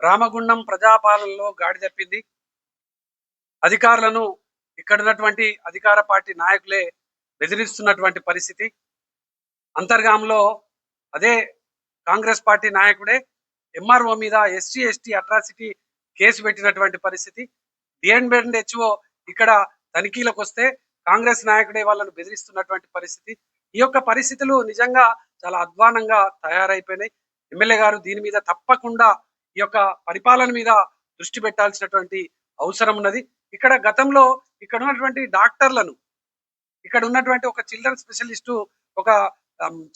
రామగుండం ప్రజాపాలనలో గాడి తప్పింది. అధికారులను ఇక్కడున్నటువంటి అధికార పార్టీ నాయకులే బెదిరిస్తున్నటువంటి పరిస్థితి. అంతర్గాంలో అదే కాంగ్రెస్ పార్టీ నాయకుడే ఎంఆర్ఓ మీద ఎస్సీ ఎస్టీ అట్రాసిటీ కేసు పెట్టినటువంటి పరిస్థితి. డిఎన్బిఎన్హెచ్ఓ ఇక్కడ తనిఖీలకు వస్తే కాంగ్రెస్ నాయకుడే వాళ్ళను బెదిరిస్తున్నటువంటి పరిస్థితి. ఈ యొక్క పరిస్థితులు నిజంగా చాలా అధ్వానంగా తయారైపోయినాయి. ఎమ్మెల్యే గారు దీని మీద తప్పకుండా ఈ యొక్క పరిపాలన మీద దృష్టి పెట్టాల్సినటువంటి అవసరం ఉన్నది. ఇక్కడ గతంలో ఇక్కడ ఉన్నటువంటి డాక్టర్లను, ఇక్కడ ఉన్నటువంటి ఒక చిల్డ్రన్ స్పెషలిస్టు ఒక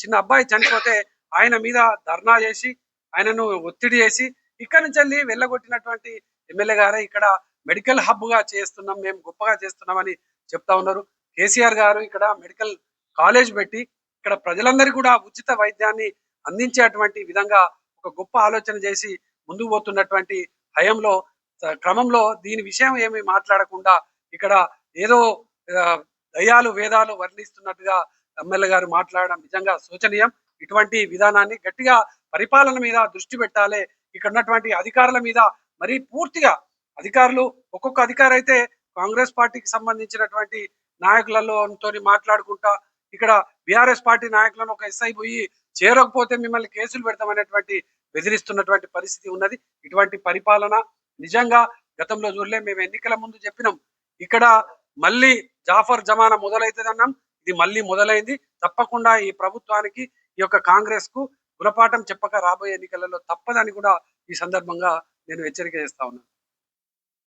చిన్న అబ్బాయి చనిపోతే ఆయన మీద ధర్నా చేసి ఆయనను ఒత్తిడి చేసి ఇక్కడ నుంచి వెళ్ళి వెళ్ళగొట్టినటువంటి ఎమ్మెల్యే గారే ఇక్కడ మెడికల్ హబ్ గా చేస్తున్నాం, మేము గొప్పగా చేస్తున్నామని చెప్తా ఉన్నారు. కేసీఆర్ గారు ఇక్కడ మెడికల్ కాలేజ్ పెట్టి ఇక్కడ ప్రజలందరికీ కూడా ఉచిత వైద్యాన్ని అందించేటువంటి విధంగా ఒక గొప్ప ఆలోచన చేసి ముందుకు పోతున్నటువంటి హయంలో క్రమంలో దీని విషయం ఏమి మాట్లాడకుండా ఇక్కడ ఏదో దయ్యాలు వేదాలు వర్ణిస్తున్నట్టుగా ఎమ్మెల్యే గారు మాట్లాడడం నిజంగా శోచనీయం. ఇటువంటి విధానాన్ని గట్టిగా పరిపాలన మీద దృష్టి పెట్టాలి. ఇక్కడ ఉన్నటువంటి అధికారుల మీద మరి పూర్తిగా అధికారులు ఒక్కొక్క అధికారి అయితే కాంగ్రెస్ పార్టీకి సంబంధించినటువంటి నాయకులలో మాట్లాడుకుంటా ఇక్కడ బీఆర్ఎస్ పార్టీ నాయకులను ఒక ఎస్ఐ పోయి చేరకపోతే మిమ్మల్ని కేసులు పెడతామనేటువంటి బెదిరిస్తున్నటువంటి పరిస్థితి ఉన్నది. ఇటువంటి పరిపాలన నిజంగా గతంలో చూడలే. మేము ఎన్నికల ముందు చెప్పినాం ఇక్కడ మళ్ళీ జాఫర్ జమానా మొదలైతుంది అన్నాం. ఇది మళ్ళీ మొదలైంది. తప్పకుండా ఈ ప్రభుత్వానికి ఈ యొక్క కాంగ్రెస్ కు గుణపాఠం చెప్పక రాబోయే ఎన్నికలలో తప్పదని కూడా ఈ సందర్భంగా నేను హెచ్చరిక చేస్తా ఉన్నాను.